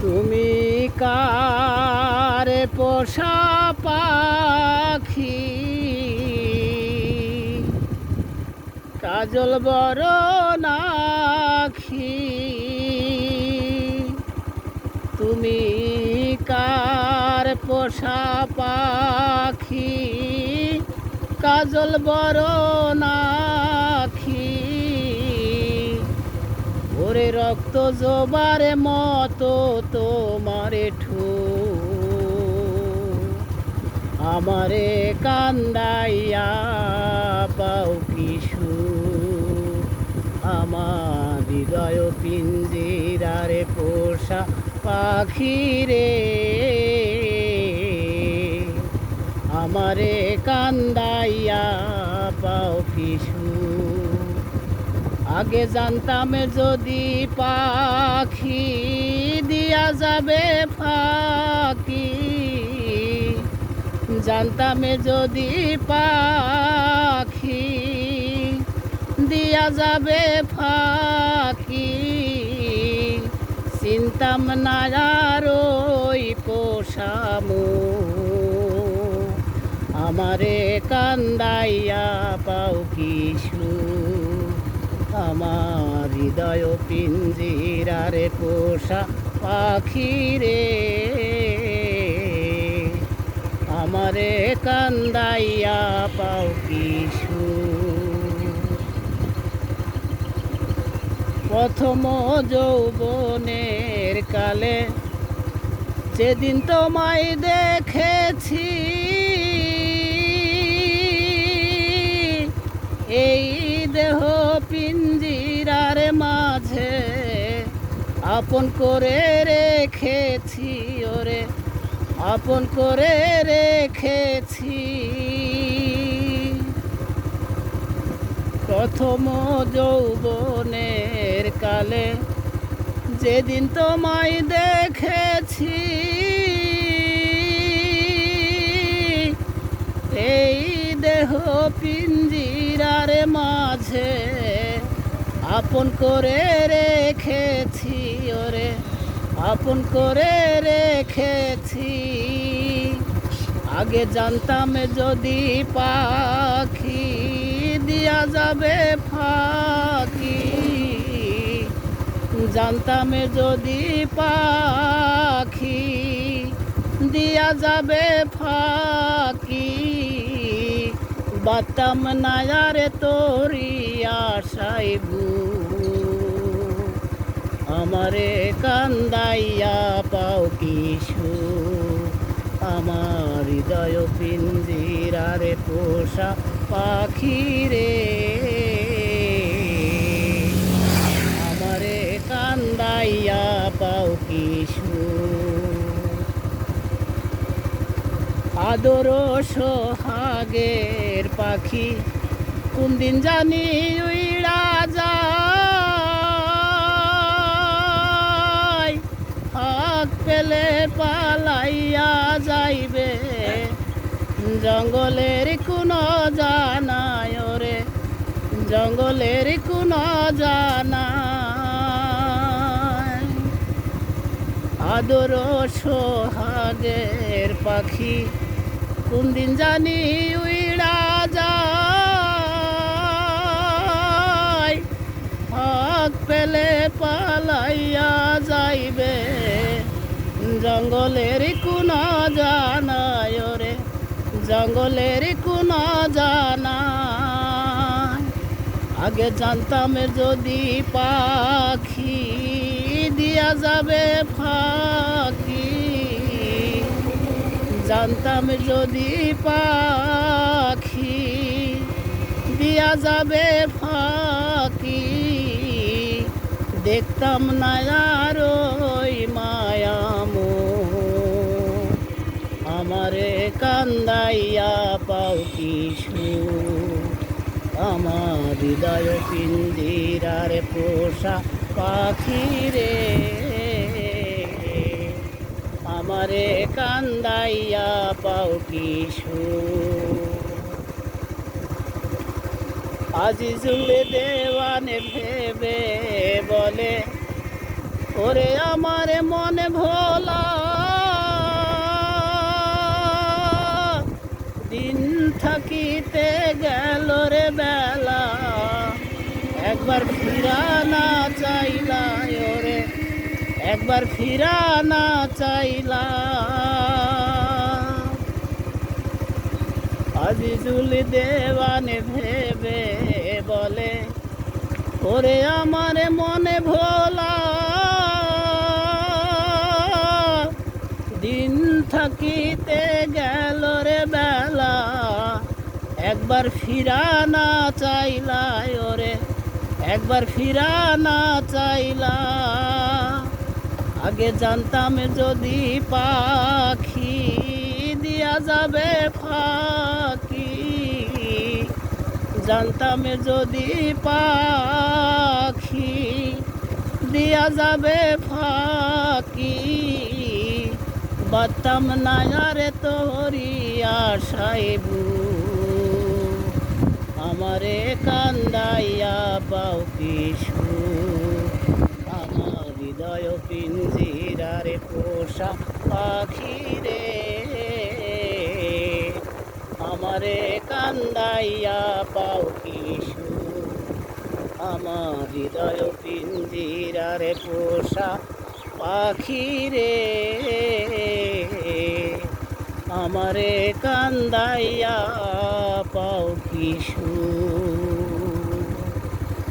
তুমি কার পোষা পাখি, কাজল বরণ আখি। তুমি কার পোষা পাখি, কাজল বরণ আখি। ওরে রক্ত জোবার মতো তোমারে আমারে কান্দাইয়া পাও কিশু। আমার হৃদয় পিঞ্জিরারে পোষা পাখি রে, আমারে কান্দাইয়া পাও কিশু। আগে জানতাম যদি পাখি দিয়া যাবে ফাঁকি, জানতাম যদি পাখি দিয়া যাবে ফাঁকি। চিন্তাম না আর ওই পোষামো, আমারে কান্দাইয়া পাও কিশু। আমার হৃদয় পিঞ্জিরারে পোষা পাখি রে, আমারে কান্দাইয়া পাও কিশু। প্রথম যৌবনের কালে যেদিন তোমায় দেখেছি, এই দেহ পিঞ্জিরার মাঝে আপন করে রেখেছি। ওরে আপন করে রেখেছি। প্রথম যৌবনের কালে যেদিন তোমায় দেখেছি, এই দেহ পিঞ্জিরার মাঝে আপন করে রেখেছি। ওরে আপন করে রেখেছি। আগে জানতাম যদি পাখি দিয়া যাবে ফাঁকি, জানতাম যদি পাখি দিয়া যাবে ফাঁকি। বাতাম না আর তোরি আশায় আমারে কান্দাইয়া পাও কিশু। আমার হৃদয় পিঞ্জিরারে পোষা পাখি রে, আমারে কান্দাইয়া পাও কিশু। আদর সোহাগের পাখি কোন দিন জানি উইড়া যায়, ফাঁক পেলে পালাইয়া যাইবে জঙ্গলের কোনো জানায়। ওরে জঙ্গলের কোনো জানায়। আদর সোহাগের পাখি কোন দিন জানি উইড়া যায়, ফাঁক পেলে পালাইয়া যাইবে জঙ্গলের কোনো জানায়। ওরে জঙ্গলের কোনো জানায়। আগে জানতাম যদি পাখি দিয়া যাবে ফাঁকি, জানতাম যদি পাখি দিয়া যাবে ফাঁকি। দেখতাম না আর ওই মায়ামো, আমারে কান্দাইয়া পাও কিশু। আমার হৃদয় পিঞ্জিরারে পোষা পাখি রে, আমারে কান্দাইয়া পাও কিশু। আজিজুল দেওয়ানে ভেবে বলে, ওরে আমার মনে ভরে একবার ফিরা না চাইলাম। আজিজুল দেওয়ানে ভেবে বলে, ওরে আমার মনে ভোলা, দিন থাকিতে গেল রে বেলা, একবার ফিরা না চাইলা ওরে, একবার ফিরা না চাইলা। আগে জানতাম যদি পাখি দিয়া যাবে ফাঁকি, জানতাম যদি পাখি দিয়া যাবে ফাঁকি, বাতাম না রে তোরি আশাইবু, আমারে কান্দাইয়া পাও কিশু, আমার হৃদয় পিঞ্জিরারে পোষা পাখি রে, আমারে কান্দাইয়া পাও কিশু, আমার হৃদয় পিঞ্জিরারে পোষা পাখি রে, আমারে কান্দাইয়া পাও কিশু।